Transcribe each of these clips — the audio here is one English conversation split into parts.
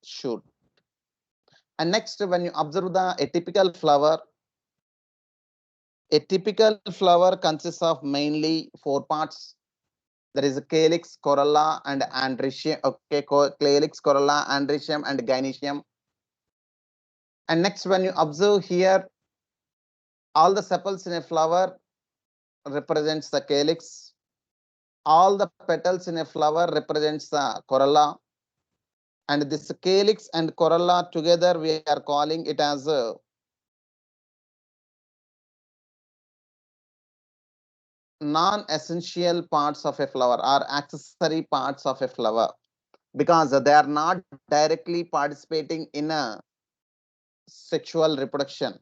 shoot. And next, when you observe the a typical flower consists of mainly four parts. There is a calyx, corolla, and androecium. Okay, calyx, corolla, androecium, and gynoecium. And next, when you observe here, all the sepals in a flower represents the calyx. All the petals in a flower represents the corolla. And this calyx and corolla together, we are calling it as non-essential parts of a flower or accessory parts of a flower, because they are not directly participating in a sexual reproduction.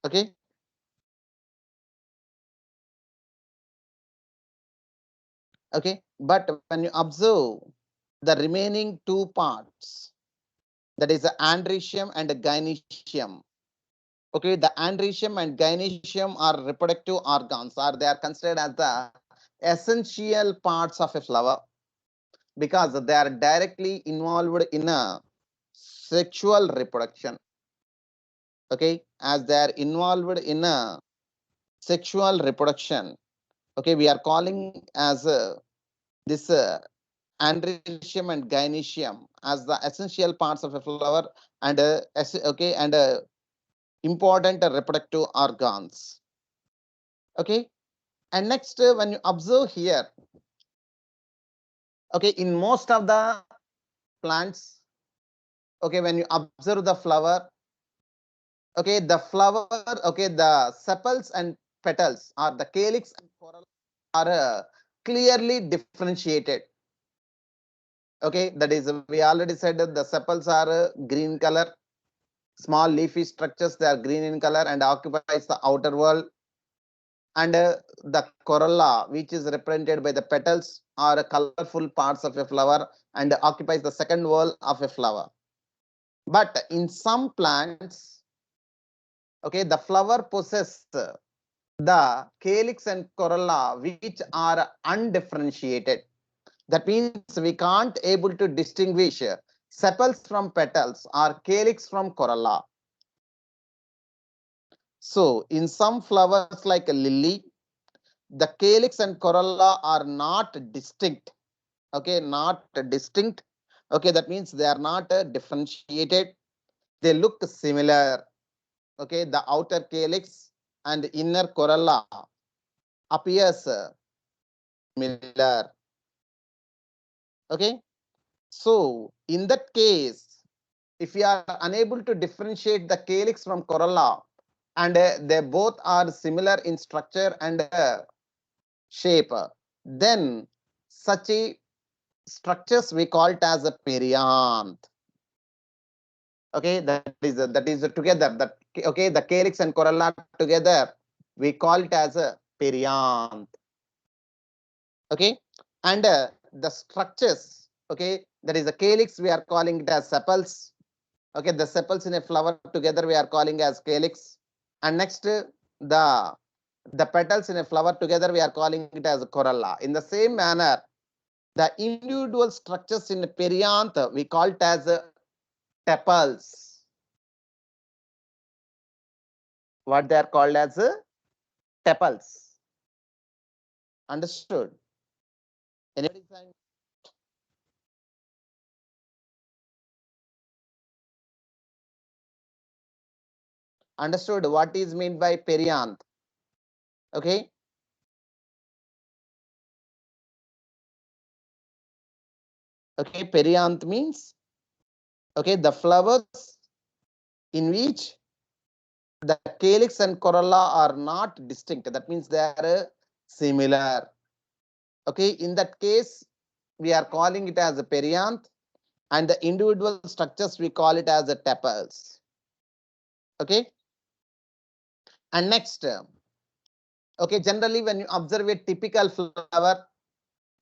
Okay. Okay. But when you observe the remaining two parts, that is the androecium and the gynoecium. Okay, the androecium and gynoecium are reproductive organs, or they are considered as the essential parts of a flower, because they are directly involved in a sexual reproduction. Okay, as they are involved in a sexual reproduction. Okay, we are calling as this androecium and gynoecium as the essential parts of a flower, and okay, and important reproductive organs. Okay, and next, when you observe here, okay, in most of the plants, okay, when you observe the flower, okay, the flower, okay, the sepals and petals, or the calyx and corolla, are clearly differentiated. Okay, that is, we already said that the sepals are green color, small leafy structures, they are green in color and occupies the outer wall. And the corolla, which is represented by the petals, are colorful parts of a flower and occupies the second wall of a flower. But in some plants, okay, the flower possesses the calyx and corolla, which are undifferentiated. That means we can't able to distinguish sepals from petals or calyx from corolla. So in some flowers like a lily, the calyx and corolla are not distinct. Okay, not distinct. Okay, that means they are not differentiated. They look similar. Okay, the outer calyx and inner corolla appears similar. Okay, so in that case, if you are unable to differentiate the calyx from corolla, and they both are similar in structure and shape, then such a structures we call it as a perianth. Okay, that is together, that okay, the calyx and corolla together, we call it as a perianth. Okay, and the structures, okay, that is the calyx, we are calling it as sepals. Okay, the sepals in a flower together we are calling as calyx. And next, the petals in a flower together we are calling it as corolla. In the same manner, the individual structures in a perianth we call it as tepals. What they are called as tepals. Understood? Anybody saying? Understood what is meant by perianth? Okay, okay, perianth means, okay, the flowers in which the calyx and corolla are not distinct. That means they are similar. Okay, in that case, we are calling it as a perianth, and the individual structures we call it as a tepals. Okay, and next, okay, generally when you observe a typical flower,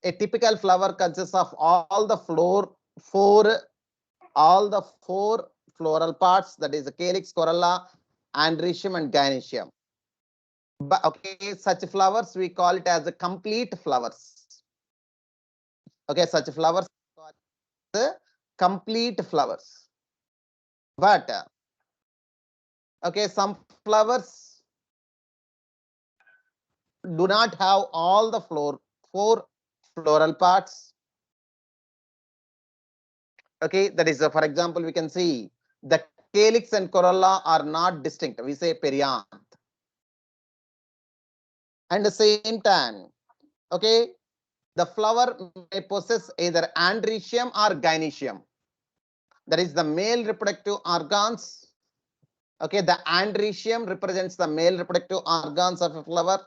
a typical flower consists of all the four floral parts, that is the calyx, corolla, androecium, and gynoecium. But okay, such flowers we call it as a complete flowers. Okay, such flowers called complete flowers. But okay, some flowers do not have all the four floral parts. Okay, that is, for example, we can see the calyx and corolla are not distinct. We say perianth. And the same time, okay, the flower may possess either androecium or gynoecium. That is the male reproductive organs. Okay, the androecium represents the male reproductive organs of a flower,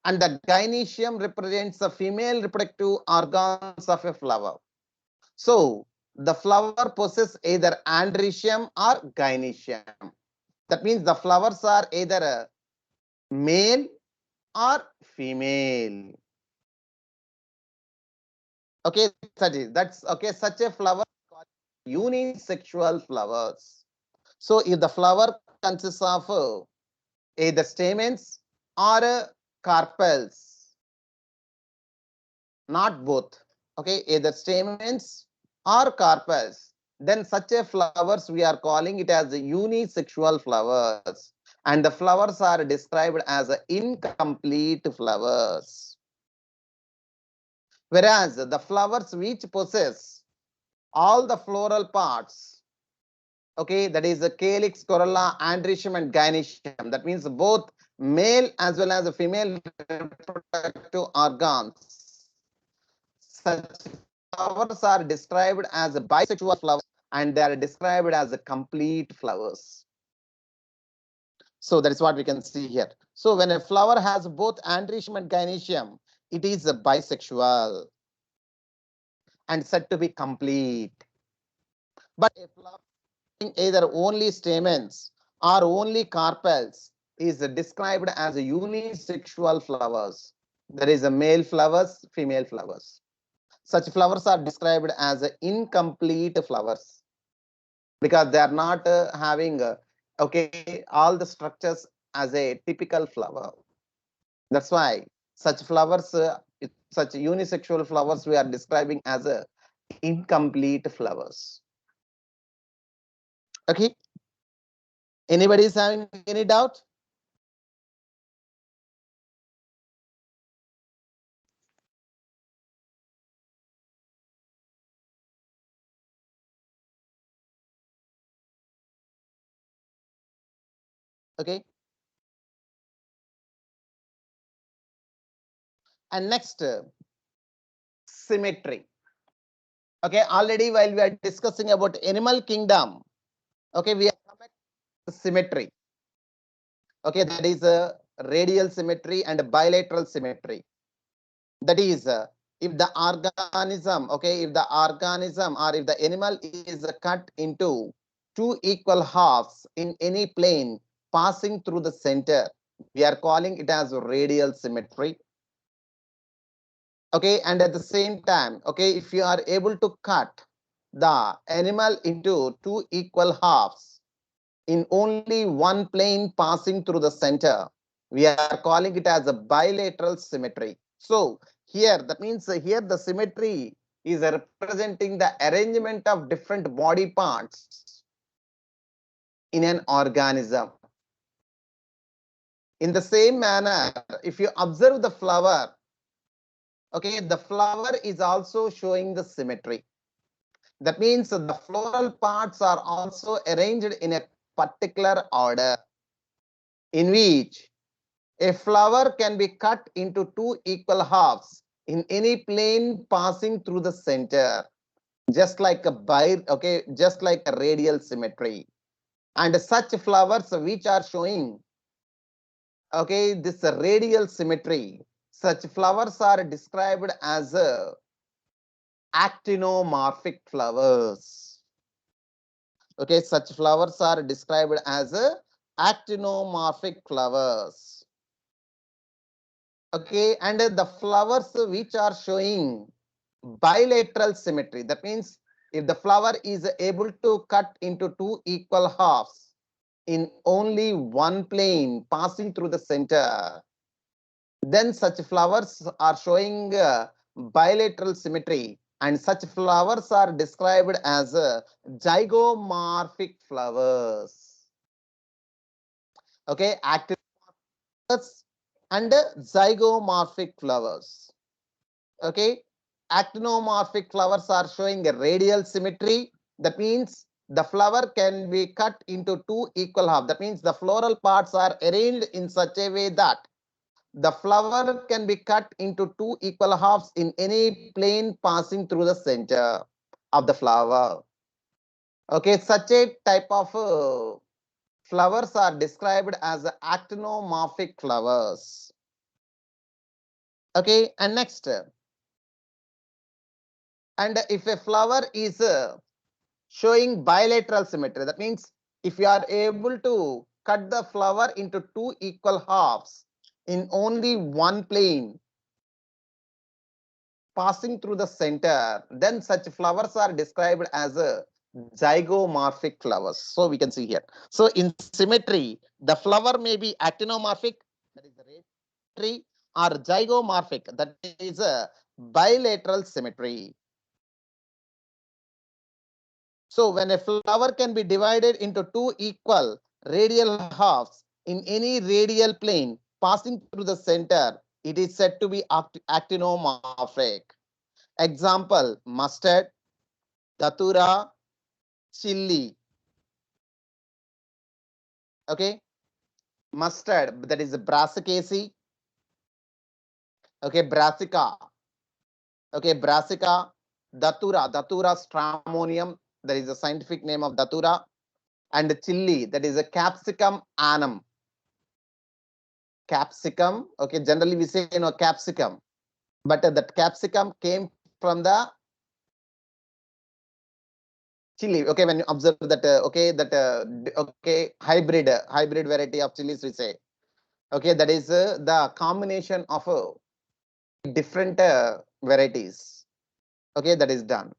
and the gynoecium represents the female reproductive organs of a flower. So the flower possesses either androecium or gynoecium. That means the flowers are either male or female. Okay, that's okay. Such a flower is called unisexual flowers. So if the flower consists of either stamens or carpels, not both. Okay, either stamens or carpels, then such a flowers we are calling it as unisexual flowers, and the flowers are described as incomplete flowers. Whereas the flowers which possess all the floral parts, okay, that is the calyx, corolla, androecium, and gynoecium. That means both male as well as female reproductive organs. Such flowers are described as bisexual flowers, and they are described as complete flowers. So that is what we can see here. So when a flower has both androecium and gynoecium, it is a bisexual and said to be complete. But a flower either only stamens or only carpels is described as unisexual flowers. There is a male flowers, female flowers. Such flowers are described as incomplete flowers because they are not having okay all the structures as a typical flower. That's why such flowers, such unisexual flowers, we are describing as incomplete flowers. Okay. Anybody is having any doubt? Okay. And next, symmetry. Okay, already while we are discussing about animal kingdom, okay, we have symmetry. Okay, that is a radial symmetry and a bilateral symmetry. That is, if the organism, okay, if the organism or if the animal is cut into two equal halves in any plane passing through the center, we are calling it as radial symmetry. Okay, and at the same time, okay, if you are able to cut the animal into two equal halves in only one plane passing through the center, we are calling it as a bilateral symmetry. So here, that means here the symmetry is representing the arrangement of different body parts in an organism. In the same manner, if you observe the flower, okay, the flower is also showing the symmetry. That means the floral parts are also arranged in a particular order, in which a flower can be cut into two equal halves in any plane passing through the center, just like just like a radial symmetry. And such flowers which are showing, okay, this radial symmetry, such flowers are described as actinomorphic flowers. Okay, such flowers are described as actinomorphic flowers. Okay, and the flowers which are showing bilateral symmetry, that means if the flower is able to cut into two equal halves in only one plane passing through the center, then such flowers are showing bilateral symmetry, and such flowers are described as zygomorphic flowers. Okay, active flowers and zygomorphic flowers. Okay, actinomorphic flowers are showing a radial symmetry. That means the flower can be cut into two equal halves. That means the floral parts are arranged in such a way that the flower can be cut into two equal halves in any plane passing through the center of the flower. Okay, such a type of flowers are described as actinomorphic flowers. Okay, and next, and if a flower is showing bilateral symmetry, that means if you are able to cut the flower into two equal halves in only one plane passing through the center, then such flowers are described as zygomorphic flowers. So we can see here. So in symmetry, the flower may be actinomorphic, that is the symmetry, or zygomorphic, that is a bilateral symmetry. So when a flower can be divided into two equal radial halves in any radial plane passing through the center, it is said to be actinomorphic. Example, mustard, datura, chili. Okay, mustard, that is brassicaceae. Okay, brassica. Okay, brassica, datura stramonium, that is the scientific name of datura, and chili, that is a capsicum annum. Capsicum, okay, generally we say capsicum, but that capsicum came from the chili. Okay, when you observe that, okay, hybrid variety of chilies, we say, okay, that is the combination of different varieties. Okay, that is done.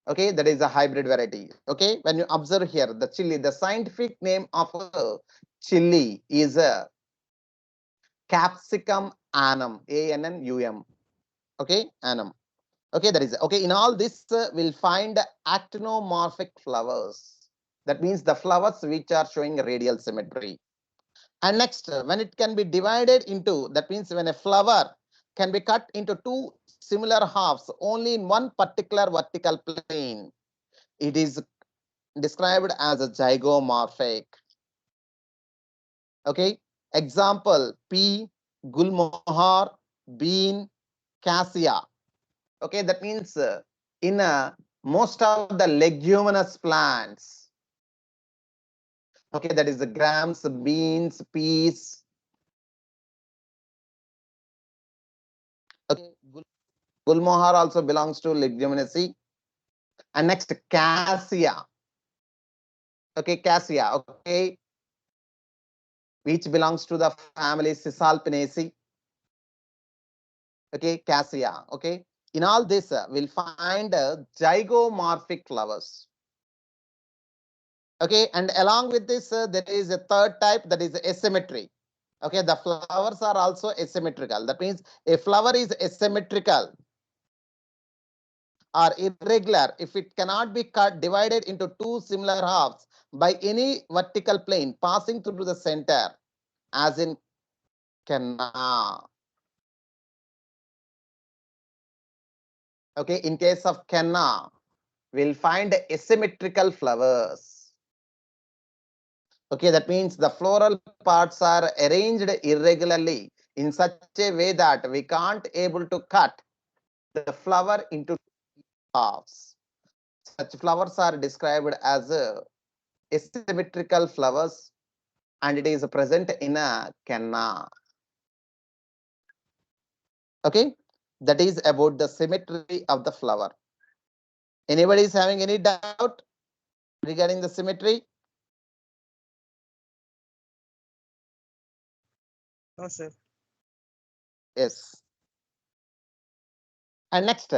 Okay, that is a hybrid variety. Okay, when you observe here, the chili, the scientific name of chili is capsicum annum, annum. Okay, annum. Okay, that is okay. In all this, we'll find actinomorphic flowers. That means the flowers which are showing radial symmetry. And next, when it can be divided into, that means when a flower can be cut into two similar halves only in one particular vertical plane, it is described as a zygomorphic. Okay, example, pea, gulmohar, bean, cassia. Okay, that means in most of the leguminous plants, okay, that is the grams, beans, peas. Okay, gulmohar also belongs to leguminaceae. And next, cassia. Okay, cassia. Okay, which belongs to the family Cisalpinaceae. Okay, cassia. Okay, in all this, we'll find zygomorphic flowers. Okay, and along with this, there is a third type, that is asymmetry. Okay, the flowers are also asymmetrical. That means a flower is asymmetrical or irregular if it cannot be cut divided into two similar halves by any vertical plane passing through the center, as in canna. Okay, in case of canna, we'll find asymmetrical flowers. Okay, that means the floral parts are arranged irregularly in such a way that we can't able to cut the flower into halves. Such flowers are described as asymmetrical flowers, and it is present in a canna. Okay, that is about the symmetry of the flower. Anybody is having any doubt regarding the symmetry? No, sir. Yes. And next,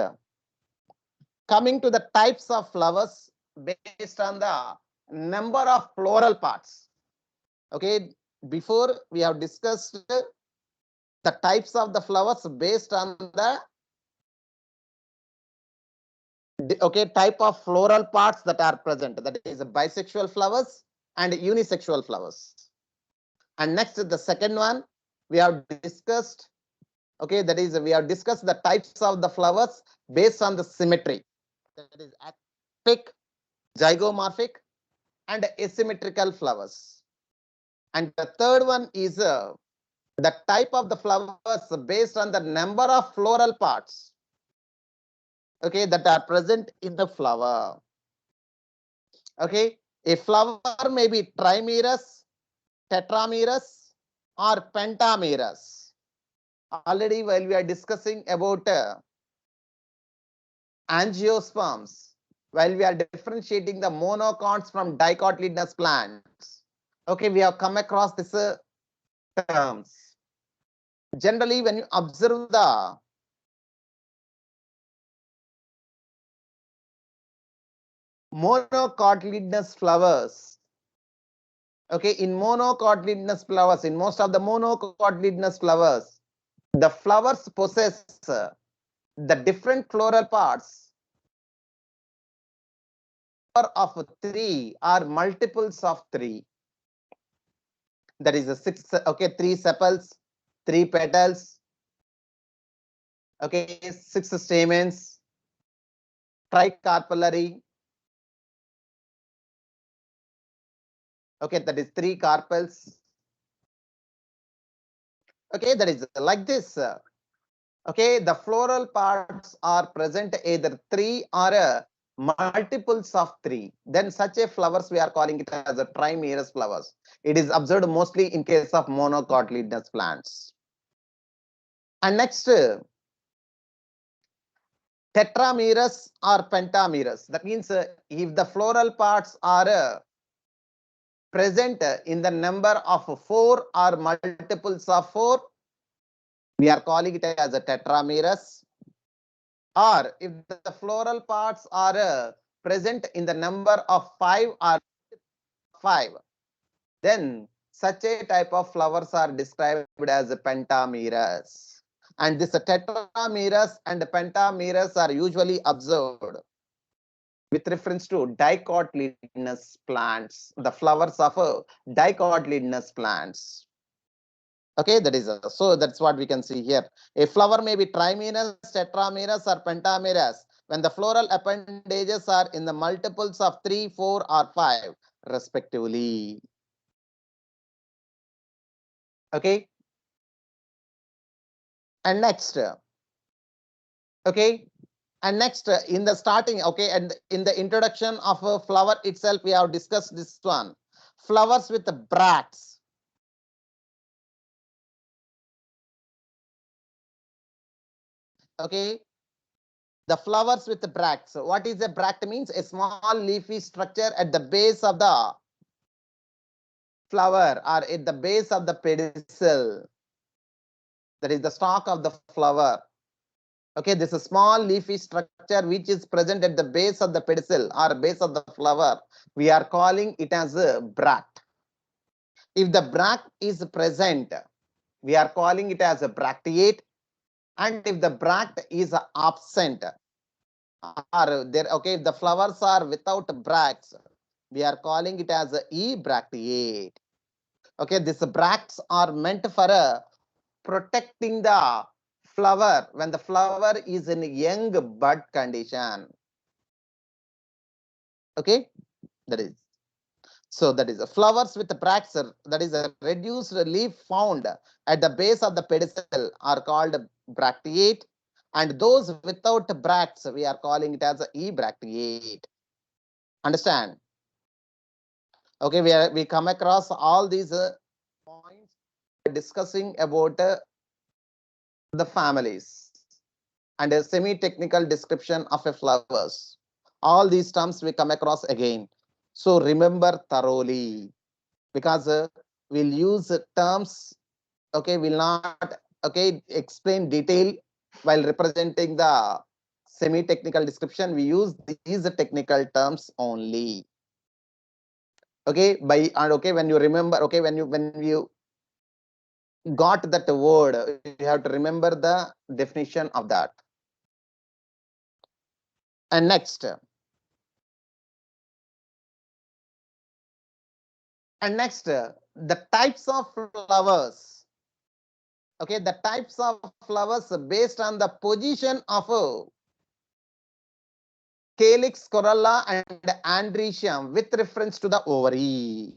coming to the types of flowers based on the number of floral parts. Okay, before we have discussed the types of the flowers based on the type of floral parts that are present, that is bisexual flowers and unisexual flowers. And next, the second one we have discussed, that is we have discussed the types of the flowers based on the symmetry, that is ectopic, zygomorphic and asymmetrical flowers. And the third one is the type of the flowers based on the number of floral parts, that are present in the flower. A flower may be trimerous, tetramerous or pentamerous. Already while we are discussing about angiosperms, while we are differentiating the monocots from dicotyledonous plants, we have come across this terms. Generally, when you observe the monocotyledonous flowers, in monocotyledonous flowers, in most of the monocotyledonous flowers, the flowers possess the different floral parts of 3 or multiples of 3. That is a 6, 3 sepals, 3 petals, 6 stamens, tricarpellary, that is 3 carpels. That is like this. The floral parts are present either 3 or multiples of 3. Then such a flowers we are calling it as a trimerous flowers. It is observed mostly in case of monocotyledonous plants. And next, tetramerous or pentamerous. That means if the floral parts are present in the number of 4 or multiples of 4, we are calling it as a tetramerous. Or if the floral parts are present in the number of 5 or 5, then such a type of flowers are described as pentamerous. And this tetramerous and pentamerous are usually observed with reference to dicotyledonous plants, the flowers of dicotyledonous plants. That is so that's what we can see here. A flower may be trimerous, tetramerous or pentamerous when the floral appendages are in the multiples of 3, 4 or 5 respectively. And next, and next in the starting, and in the introduction of a flower itself, we have discussed this one. Flowers with the bracts. The flowers with the bracts. What is a bract? Means a small leafy structure at the base of the flower or at the base of the pedicel. That is the stalk of the flower. This is a small leafy structure which is present at the base of the pedicel or base of the flower. We are calling it as a bract. If the bract is present, we are calling it as a bracteate. And if the bract is absent, or there, if the flowers are without bracts, we are calling it as a ebracteate. These bracts are meant for protecting the flower when the flower is in young bud condition. That is. So that is flowers with bracts, that is a reduced leaf found at the base of the pedicel are called bracteate, and those without bracts we are calling it as ebracteate. Understand? We come across all these points discussing about the families and a semi-technical description of a flowers. All these terms we come across again. So remember thoroughly, because we'll use terms, will not explain detail while representing the semi-technical description. We use these technical terms only. When you remember, when you got that word, you have to remember the definition of that. And next, the types of flowers. Okay, the types of flowers based on the position of calyx, corolla, and androecium with reference to the ovary.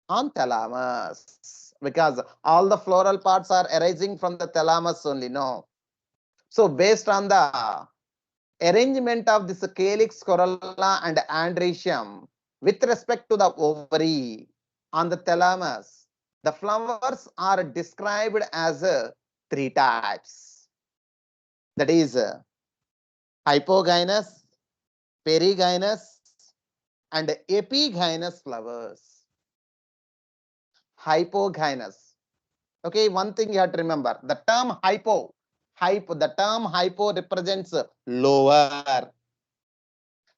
On thalamus, because all the floral parts are arising from the thalamus only, no. So based on the arrangement of this calyx, corolla, and androecium with respect to the ovary on the thalamus, the flowers are described as three types. That is hypogynous, perigynous, and epigynous flowers. Hypogynous. Okay, one thing you have to remember, the term hypo represents lower.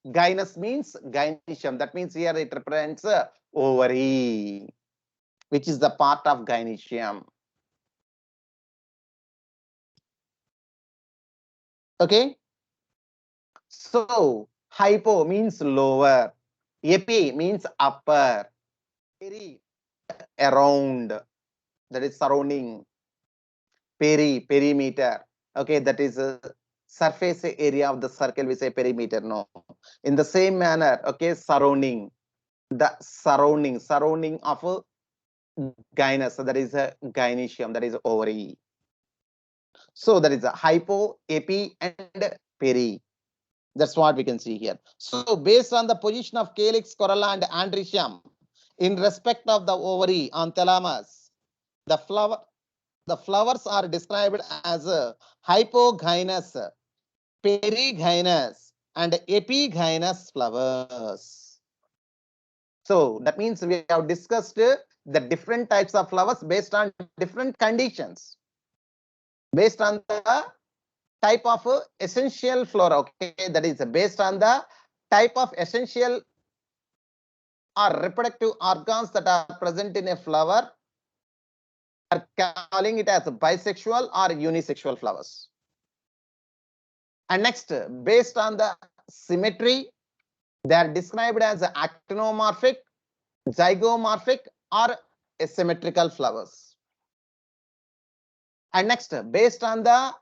Gynous means gynoecium. That means here it represents ovary, which is the part of gynoecium. Okay. So hypo means lower. Epi means upper. Peri, around. That is surrounding. Perimeter. Okay, that is a surface area of the circle. We say perimeter. No. In the same manner, okay, surrounding. The surrounding of a gynous. So that is a gynoecium. That is ovary. So that is a hypo, epi, and peri. That's what we can see here. So based on the position of calyx, corolla, and androecium in respect of the ovary on thalamus, the flowers are described as hypogynous, perigynous, and epigynous flowers. So that means we have discussed the different types of flowers based on different conditions, based on the type of essential flora. Okay, that is based on the type of essential or reproductive organs that are present in a flower. Are calling it as bisexual or unisexual flowers. And next, based on the symmetry, they are described as actinomorphic, zygomorphic, or asymmetrical flowers. And next, based on the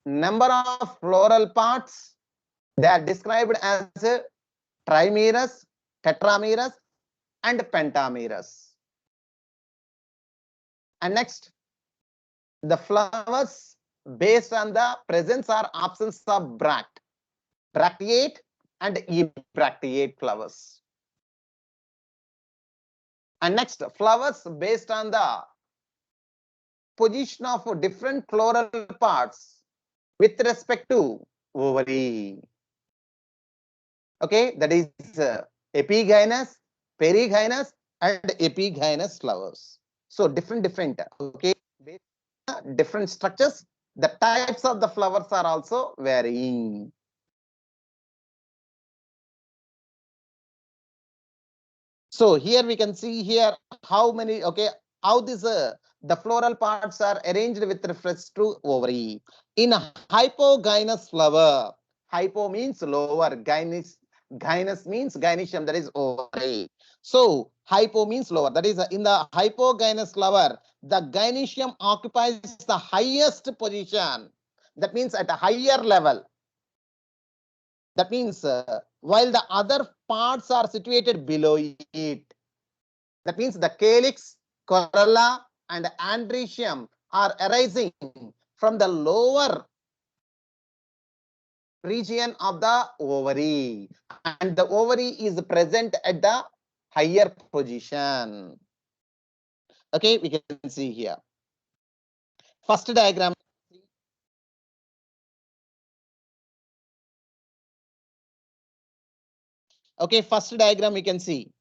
number of floral parts, they are described as trimerous, tetramerous, and pentamerous. And next, the flowers based on the presence or absence of bracteate and ebracteate flowers. And next, flowers based on the position of different floral parts with respect to ovary. Okay, that is epigynous, perigynous, and epigynous flowers. So different, okay, different structures. The types of the flowers are also varying. So here we can see here how many, okay, how this the floral parts are arranged with reference to ovary. In a hypogynous flower, hypo means lower, gynous means gynoecium, that is ovary. So hypo means lower, that is in the hypogynous flower, the gynoecium occupies the highest position. That means at a higher level. That means while the other parts are situated below it. That means the calyx, corolla, and androecium are arising from the lower region of the ovary, and the ovary is present at the higher position. Okay, we can see here. First diagram. Okay, first diagram we can see.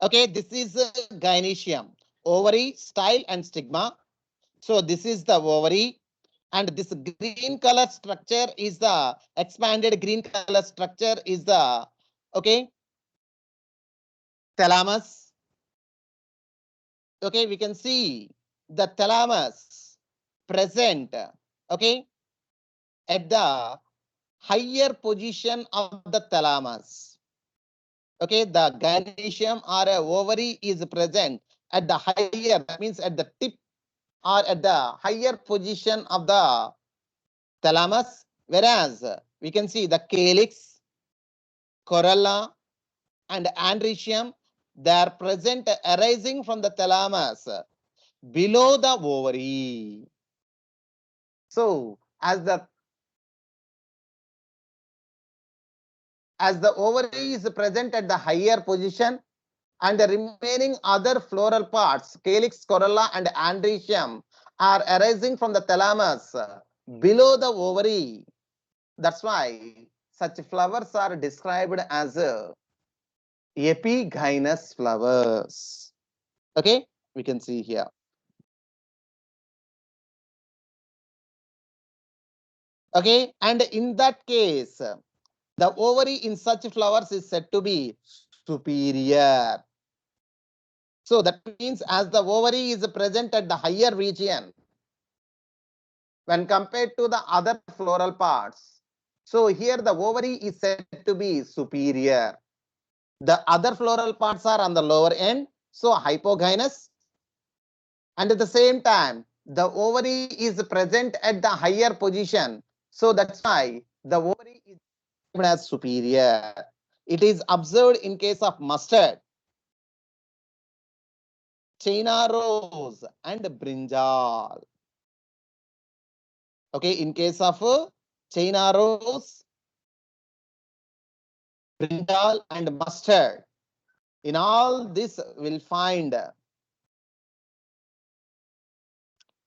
Okay, this is gynoecium, ovary, style, and stigma. So this is the ovary, and this green color structure is the expanded green color structure is the, okay, thalamus. Okay, we can see the thalamus present okay, at the higher position of the thalamus. Okay, the gynoecium or a ovary is present at the higher, that means at the tip or at the higher position of the thalamus, whereas we can see the calyx, corolla, and andrecium, they are present arising from the thalamus below the ovary. So, as the ovary is present at the higher position, and the remaining other floral parts, calyx, corolla, and andrecium, are arising from the thalamus below the ovary. That's why such flowers are described as epigynous flowers. Okay, we can see here. Okay, and in that case, the ovary in such flowers is said to be superior. So that means as the ovary is present at the higher region when compared to the other floral parts. So here the ovary is said to be superior. The other floral parts are on the lower end, so hypogynous. And at the same time, the ovary is present at the higher position. So that's why the ovary is described as superior. It is observed in case of mustard, China rose, and brinjal. Okay, in case of China rose, brinjal, and mustard, in all this we'll find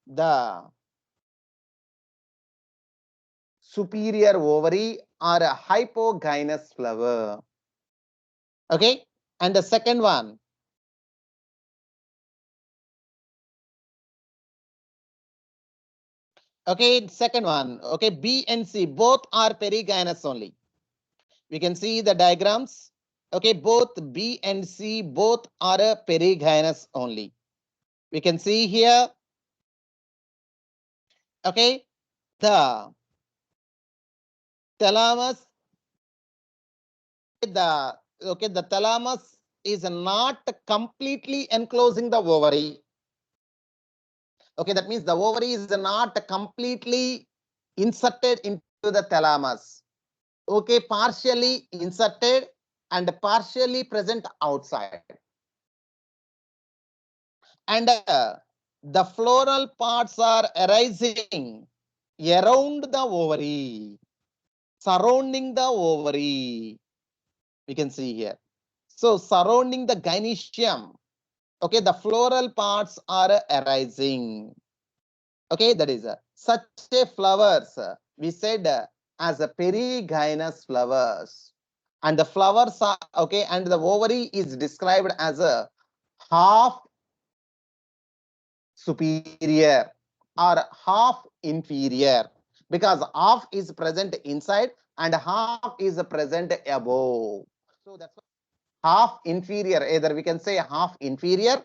the superior ovary or a hypogynous flower. Okay, and the second one, okay, second one, okay, B and C both are perigynous only. We can see the diagrams. Okay, both B and C both are a perigynous only. We can see here. Okay, the thalamus, the thalamus is not completely enclosing the ovary. Okay, that means the ovary is not completely inserted into the thalamus. Okay, partially inserted and partially present outside. And the floral parts are arising around the ovary, surrounding the ovary. We can see here. So surrounding the gynoecium, okay, the floral parts are arising. Okay, that is such a flowers we said as a perigynous flowers, and the flowers are okay, and the ovary is described as a half superior or half inferior, because half is present inside and half is present above. So that's half inferior. Either we can say half inferior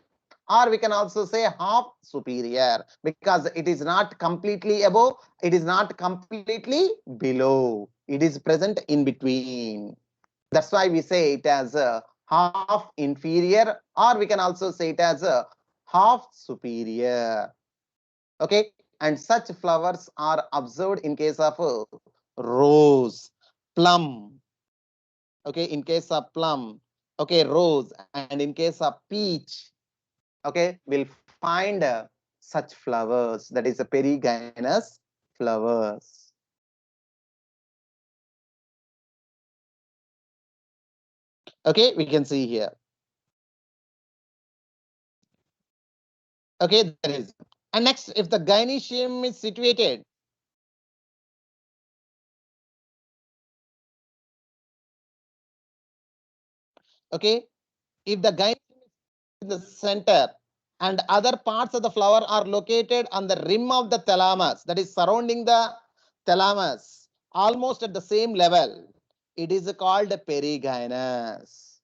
or we can also say half superior, because it is not completely above, it is not completely below, it is present in between. That's why we say it as a half inferior, or we can also say it as a half superior. Okay, and such flowers are observed in case of rose, plum. Okay, in case of plum, okay, rose, and in case of peach, okay, we'll find such flowers, that is a perigynous flowers. Okay, we can see here. Okay, there is. And next, if the gynoecium is situated, okay, if the gynoecium is in the center and other parts of the flower are located on the rim of the thalamus, that is surrounding the thalamus, almost at the same level, it is called perigynous.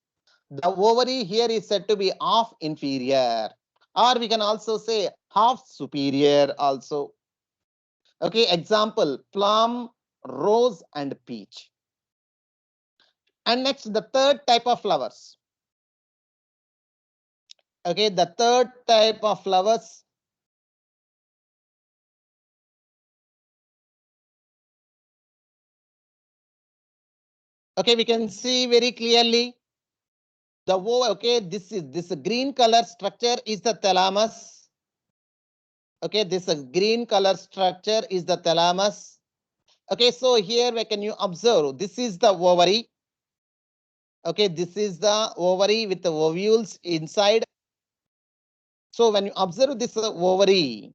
The ovary here is said to be half inferior, or we can also say half superior also. Okay, example, plum, rose, and peach. And next, the third type of flowers. Okay, the third type of flowers. Okay, we can see very clearly the okay, this green color structure is the thalamus. Okay, this green color structure is the thalamus. Okay, so here where can you observe? This is the ovary. Okay, this is the ovary with the ovules inside. So when you observe this ovary,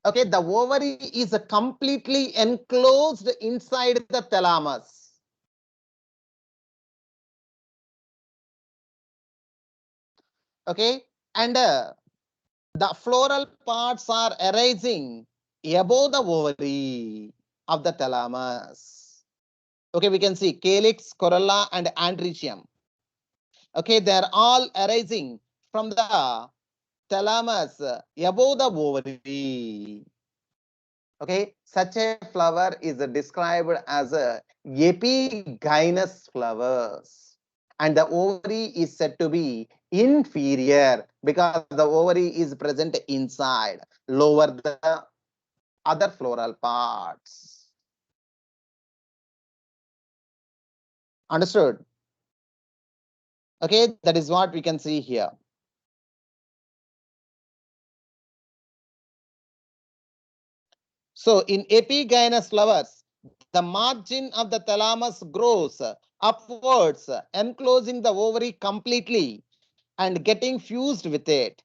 okay, the ovary is completely enclosed inside the thalamus. Okay, and the floral parts are arising above the ovary of the thalamus. Okay, we can see calyx, corolla, and androecium. Okay, they are all arising from the thalamus above the ovary. Okay, such a flower is described as a epigynous flowers. And the ovary is said to be inferior because the ovary is present inside, lower the other floral parts. Understood? Okay, that is what we can see here. So in epigynous flowers, the margin of the thalamus grows upwards, enclosing the ovary completely and getting fused with it.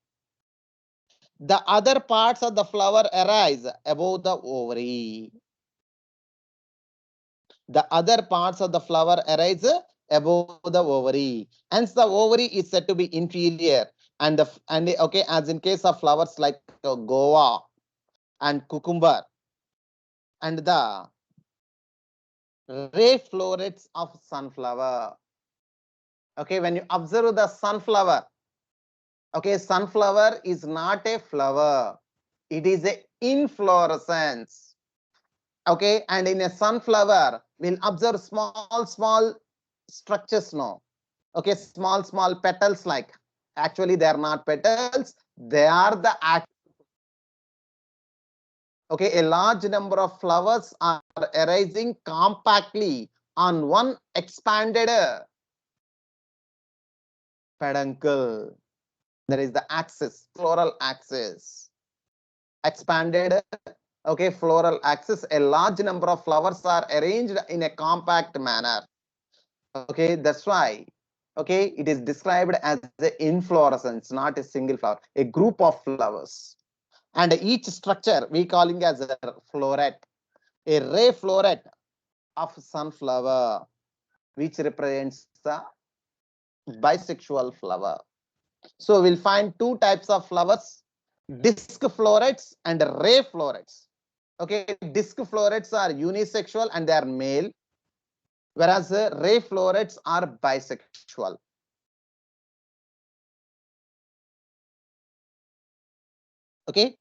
The other parts of the flower arise above the ovary. The other parts of the flower arise above the ovary. Hence, the ovary is said to be inferior. And okay, as in case of flowers like guava and cucumber, and the ray florets of sunflower. Okay, when you observe the sunflower, okay, sunflower is not a flower, it is a inflorescence. Okay, and in a sunflower, we'll observe small structures now. Okay, small petals, like actually they are not petals, they are the act. Okay, a large number of flowers are arising compactly on one expanded peduncle. There is the axis, floral axis, expanded. Okay, floral axis. A large number of flowers are arranged in a compact manner. Okay, that's why. Okay, it is described as the inflorescence, not a single flower, a group of flowers. And each structure we calling as a floret, a ray floret of sunflower, which represents the bisexual flower. So we'll find two types of flowers, disc florets and ray florets. Okay, disc florets are unisexual and they are male, whereas ray florets are bisexual. Okay.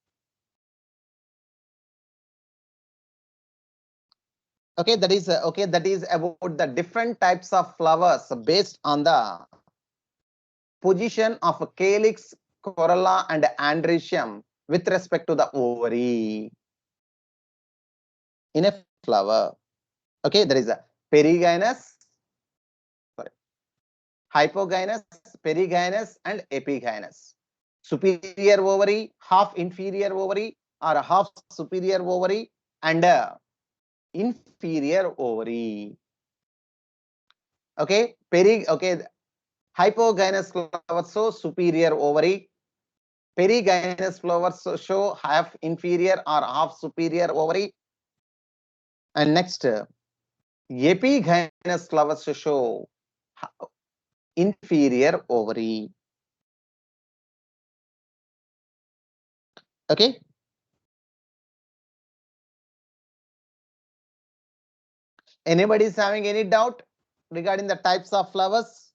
Okay, that is okay. That is about the different types of flowers based on the position of calyx, corolla, and androecium with respect to the ovary in a flower. Okay, there is a perigynous, sorry, hypogynous, perigynous, and epigynous. Superior ovary, half inferior ovary, or half superior ovary, and inferior ovary. Okay, okay, hypogynous flowers show superior ovary. Perigynous flowers show half inferior or half superior ovary. And next, epigynous flowers show inferior ovary. Okay. Anybody is having any doubt regarding the types of flowers?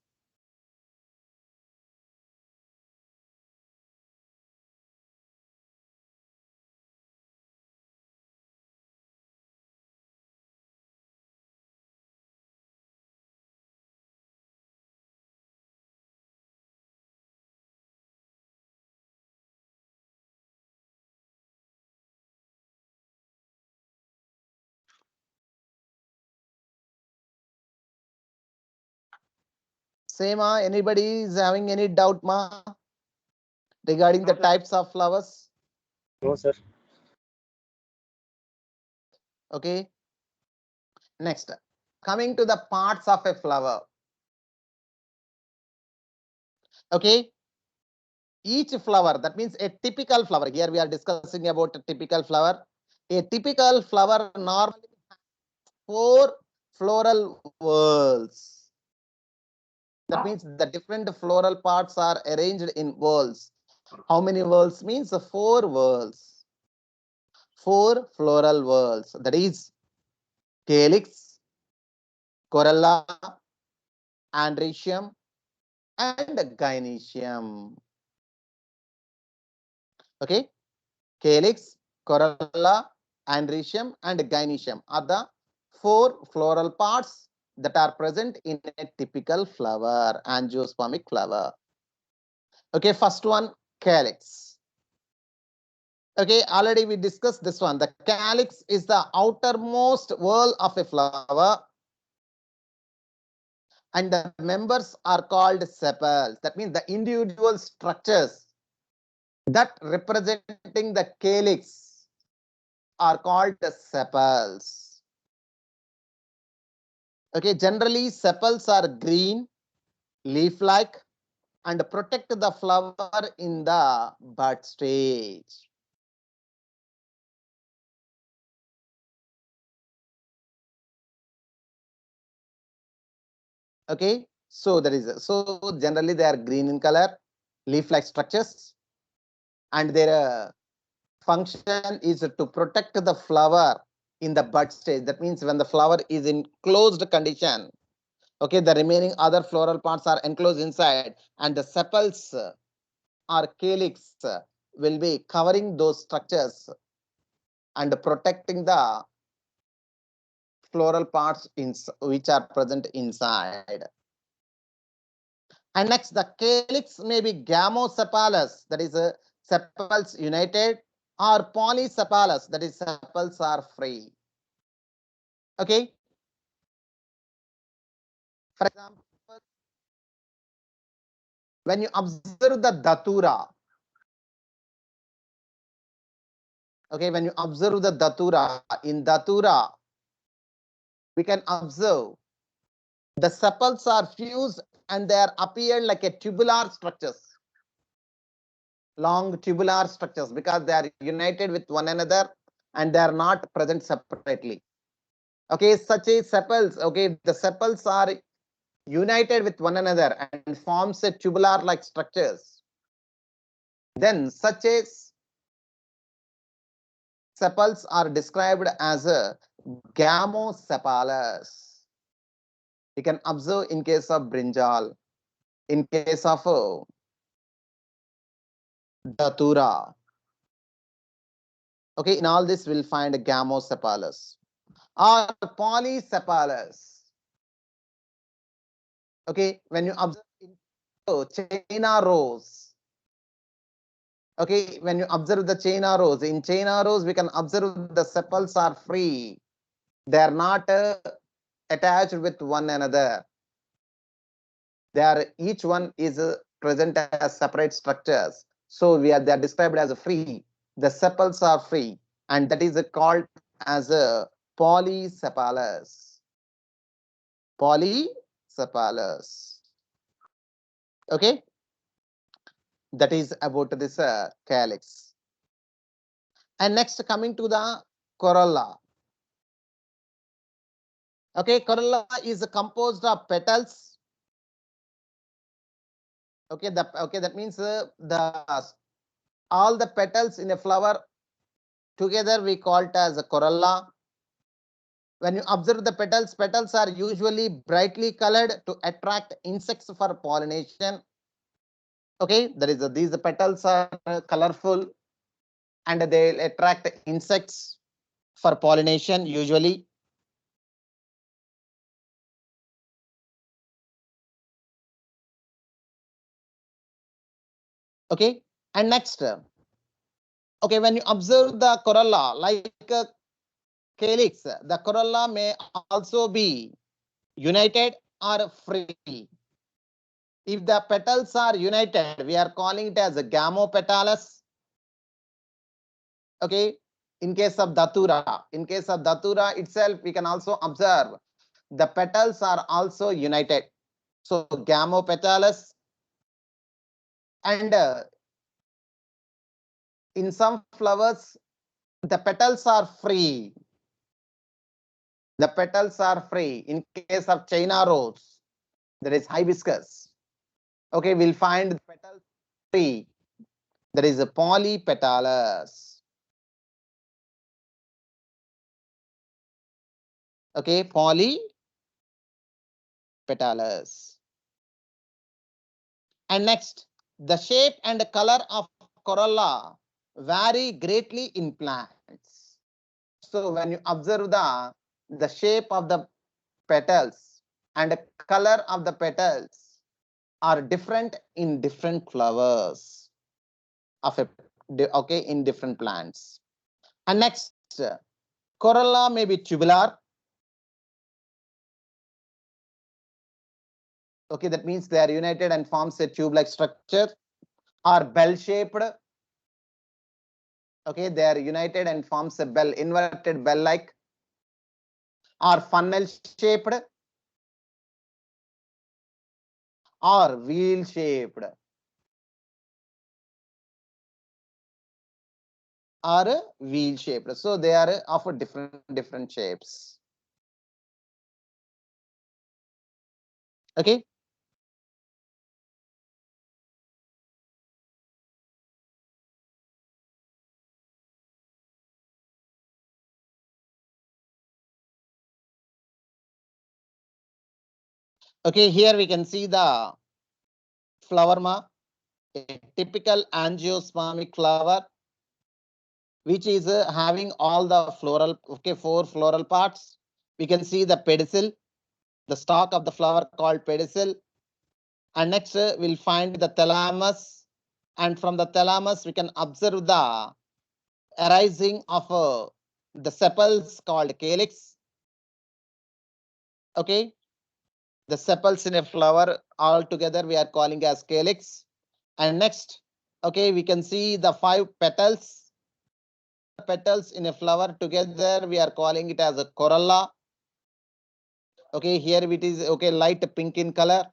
Same, anybody is having any doubt, ma, regarding the types of flowers? No, sir. Okay. Next, coming to the parts of a flower. Okay. Each flower, that means a typical flower. Here we are discussing about a typical flower. A typical flower normally has 4 floral whorls. That means the different floral parts are arranged in whorls. How many whorls? Means 4 whorls. 4 floral whorls. That is calyx, corolla, androecium, and gynoecium. Okay. Calyx, corolla, androecium, and gynoecium are the 4 floral parts that are present in a typical flower, angiospermic flower. Okay, first one, calyx. Okay, already we discussed this one. The calyx is the outermost whorl of a flower, and the members are called sepals. That means the individual structures that representing the calyx are called the sepals. Okay, generally sepals are green, leaf-like, and protect the flower in the bud stage. Okay, so generally they are green in color, leaf-like structures, and their function is to protect the flower in the bud stage. That means when the flower is in closed condition, okay, the remaining other floral parts are enclosed inside, and the sepals or calyx will be covering those structures and protecting the floral parts which are present inside. And next, the calyx may be gamosepalous, that is sepals united, or polysepalous, that is sepals are free. Okay. For example, when you observe the datura, okay, when you observe the datura, in datura, we can observe the sepals are fused and they are appeared like a tubular structures, long tubular structures, because they are united with one another and they are not present separately. Okay, such a sepals, okay, the sepals are united with one another and forms a tubular like structures. Then such a sepals are described as a gamosepalous. You can observe in case of brinjal, in case of datura. Okay, in all this we'll find a gamosepalous or polysepalous. Okay, when you observe in China rose. Okay, when you observe the China rose, in China rose we can observe the sepals are free. They are not attached with one another. They are, each one is present as separate structures. So they are described as free. The sepals are free, and that is called as a polysepalous. Polysepalous. Okay, that is about this calyx. And next, coming to the corolla. Okay, corolla is composed of petals. Okay, that means the all the petals in a flower together we call it as a corolla. When you observe the petals, petals are usually brightly colored to attract insects for pollination. Okay, there is these petals are colorful and they attract insects for pollination usually. Okay, and next, okay, when you observe the corolla like calyx, the corolla may also be united or free. If the petals are united, we are calling it as a gamopetalous. Okay. In case of Datura itself, we can also observe the petals are also united. So gamopetalous. And in some flowers, the petals are free. The petals are free. In case of China rose, there is hibiscus. Okay, we'll find the petals free. There is a polypetalous. Okay, polypetalous. And next, the shape and color of corolla vary greatly in plants. So when you observe the shape of the petals and the color of the petals are different in different flowers of a okay in different plants. And next, corolla may be tubular. Okay, that means they are united and forms a tube-like structure, or bell-shaped. Okay, they are united and forms a bell, inverted bell-like, or funnel-shaped, or wheel-shaped, or wheel-shaped. So they are of different shapes. Okay. Okay, here we can see the flowerma, a typical angiospermic flower, which is having all the floral, okay, 4 floral parts. We can see the pedicel, the stalk of the flower called pedicel. And next we'll find the thalamus. And from the thalamus, we can observe the arising of the sepals called calyx. Okay, the sepals in a flower all together we are calling as calyx. And next, okay, we can see the 5 petals. Petals in a flower together we are calling it as a corolla. Okay, here it is okay, light pink in color.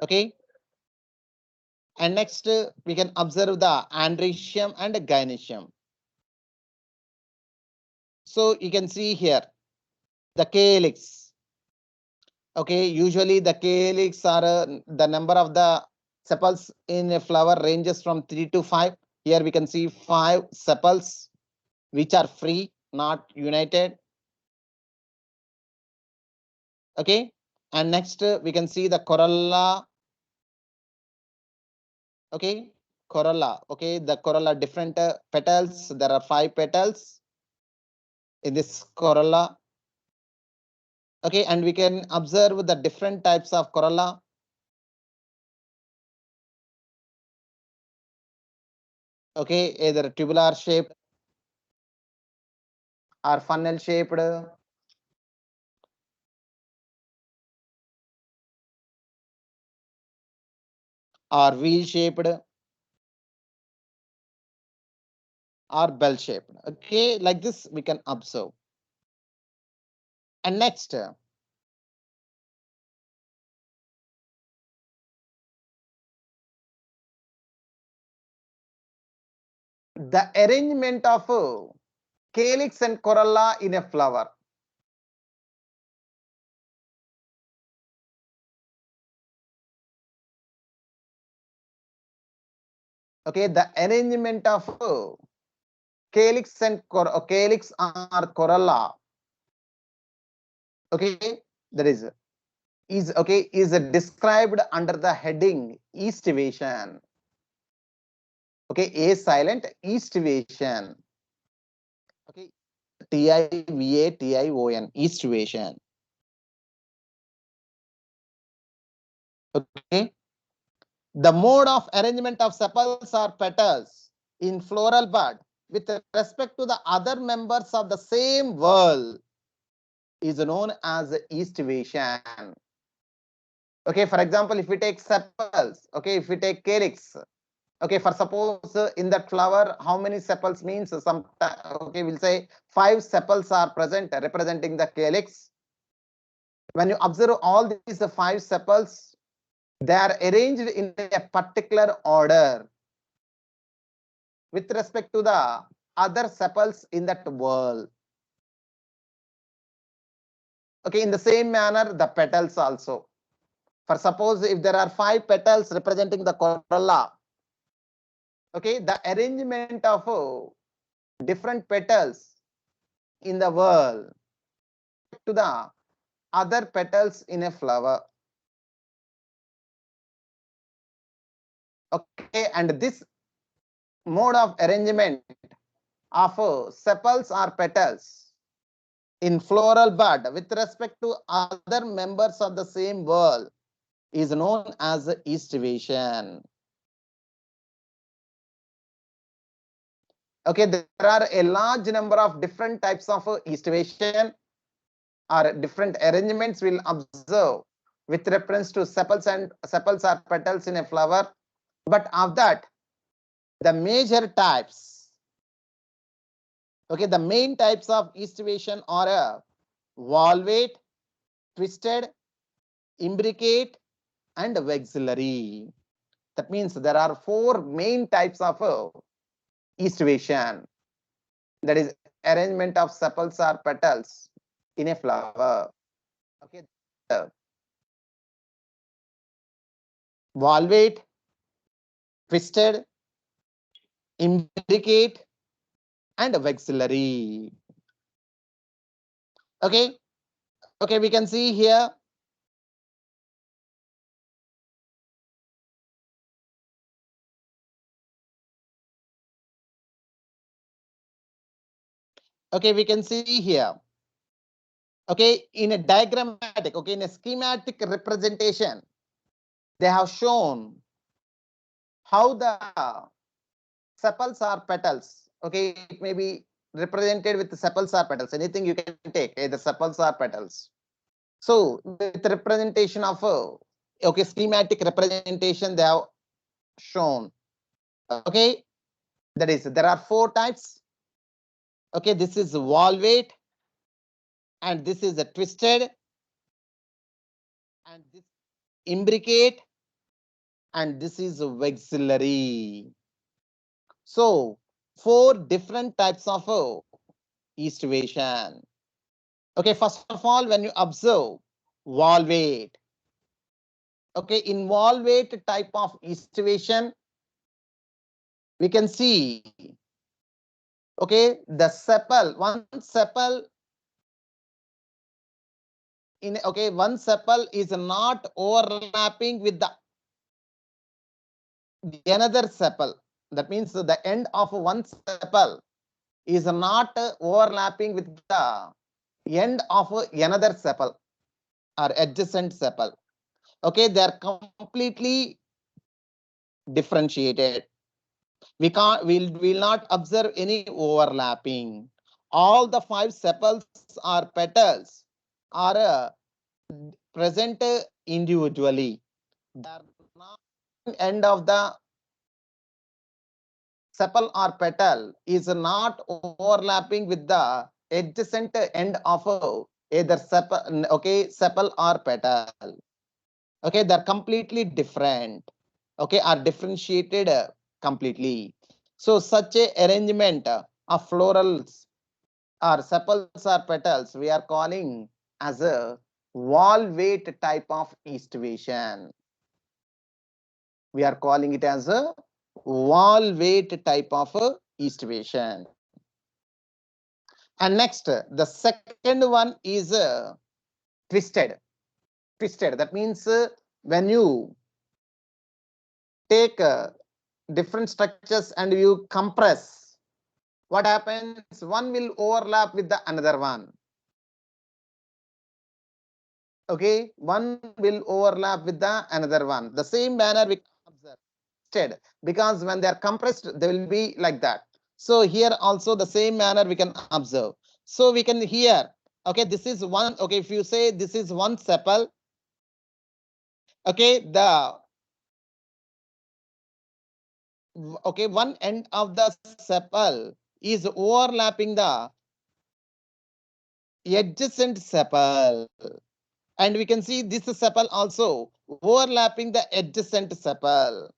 Okay, and next we can observe the androecium and gynoecium. So you can see here the calyx. Okay, usually the calyx are the number of the sepals in a flower ranges from 3 to 5. Here we can see 5 sepals which are free, not united. Okay, and next we can see the corolla. Okay, corolla. Okay, the corolla different petals. There are 5 petals in this corolla. Okay, and we can observe the different types of corolla. Okay, either tubular shaped or funnel shaped or wheel shaped or bell shaped. Okay, like this we can observe. And next, the arrangement of calyx and corolla in a flower. Okay, the arrangement of calyx and calyx or corolla. Okay, there is okay is described under the heading eastivation. Okay, a silent eastivation. Okay, TIVATION eastivation. Okay, the mode of arrangement of sepals or petals in floral bud with respect to the other members of the same whorl is known as eastivation. Okay, for example, if we take sepals, okay, if we take calyx, okay, for suppose in that flower, how many sepals means some, okay, we'll say 5 sepals are present representing the calyx. When you observe all these 5 sepals, they are arranged in a particular order with respect to the other sepals in that whorl. Okay, in the same manner, the petals also. For suppose if there are 5 petals representing the corolla, okay, the arrangement of different petals in the whorl to the other petals in a flower. Okay, and this mode of arrangement of sepals or petals in floral bud with respect to other members of the same whorl is known as estivation. Okay, there are a large number of different types of estivation or different arrangements we'll observe with reference to sepals or petals in a flower. But of that, the major types, okay, the main types of estivation are a valvate, twisted, imbricate, and vexillary. That means there are 4 main types of estivation. That is arrangement of sepals or petals in a flower. Okay, valvate, twisted, imbricate, and vexillary. Okay, okay, we can see here. Okay, we can see here. Okay, in a diagrammatic, okay, in a schematic representation, they have shown how the sepals or petals, okay, it may be represented with sepals or petals, anything you can take, either sepals or petals. So with representation of okay, schematic representation they have shown. Okay, that is there are 4 types. Okay, this is valvate, and this is a twisted, and this imbricate, and this is vexillary. So 4 different types of estivation. Okay, first of all, when you observe valvate, okay, in valvate type of estivation, we can see, okay, the sepal, one sepal in, okay, one sepal is not overlapping with the another sepal. That means the end of one sepal is not overlapping with the end of another sepal or adjacent sepal. Okay, they are completely differentiated. We'll not observe any overlapping. All the 5 sepals or petals are present individually. They are not end of the sepal or petal is not overlapping with the adjacent end of either sepal, okay, sepal or petal. Okay, they're completely different. Okay, are differentiated completely. So such a arrangement of florals or sepals or petals we are calling as a valvate type of estivation. We are calling it as a valvate type of estivation. And next, the second one is twisted. Twisted, that means when you take different structures and you compress, what happens? One will overlap with the another one. Okay, one will overlap with the another one. The same manner we observe twisted, because when they are compressed, they will be like that. So here also the same manner we can observe. So we can here, okay, this is one, okay, if you say this is one sepal, Okay, one end of the sepal is overlapping the adjacent sepal, and we can see this sepal also overlapping the adjacent sepal.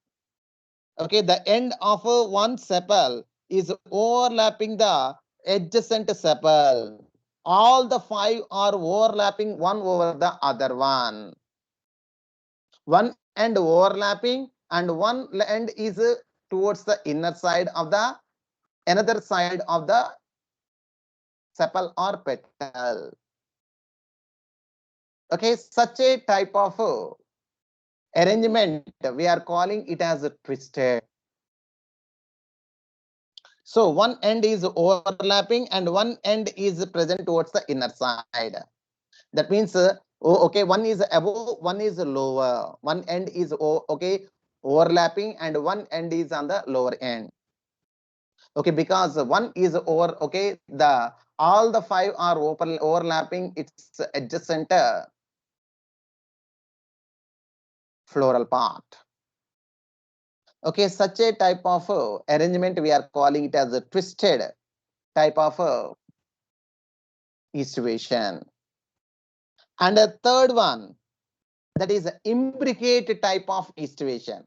Okay, the end of one sepal is overlapping the adjacent sepal. All the five are overlapping one over the other one. One end overlapping and one end is towards the inner side of the another side of the sepal or petal. Okay, such a type of arrangement we are calling it as a twisted. So one end is overlapping and one end is present towards the inner side. That means, okay, one is above, one is lower. One end is okay overlapping and one end is on the lower end. Okay, because one is over. Okay, the all the five are overlapping its adjacent floral part. Okay, such a type of arrangement we are calling it as a twisted type of estuation. And a third one, that is imbricate type of estuation.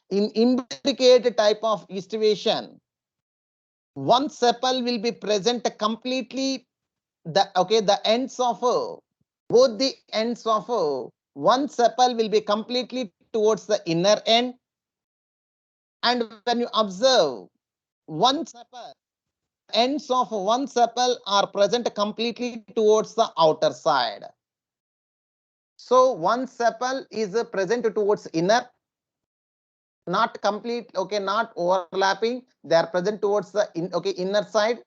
In imbricate type of estuation, one sepal will be present completely the ends of both the ends of one sepal will be completely towards the inner end, and when you observe one sepal, ends of one sepal are present completely towards the outer side. So one sepal is present towards inner, not complete, okay, not overlapping. They are present towards the inner side,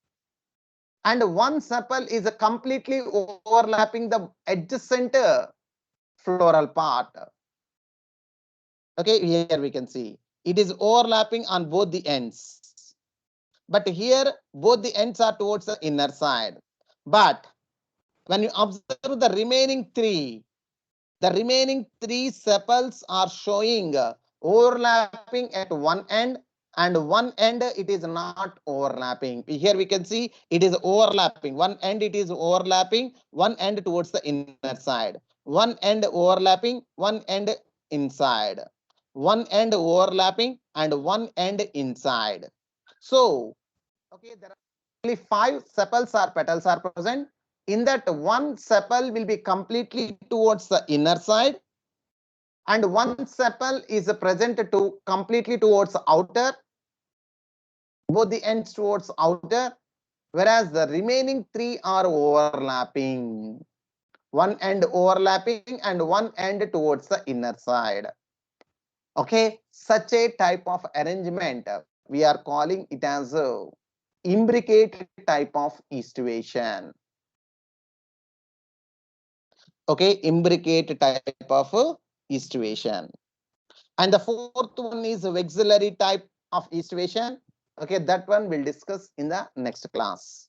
and one sepal is completely overlapping the adjacent floral part. Okay, here we can see it is overlapping on both the ends, but here both the ends are towards the inner side. But when you observe the remaining three sepals are showing overlapping at one end, and one end it is not overlapping. Here we can see it is overlapping. One end it is overlapping, one end towards the inner side. One end overlapping, one end inside. One end overlapping and one end inside. So, okay, there are only five sepals or petals are present. In that, one sepal will be completely towards the inner side, and one sepal is present to completely towards outer, both the ends towards outer, whereas the remaining three are overlapping. One end overlapping and one end towards the inner side. Okay, such a type of arrangement we are calling it as a imbricate type of estuation. Okay, imbricate type of estuation. And the fourth one is vexillary type of estuation. Okay, that one we'll discuss in the next class.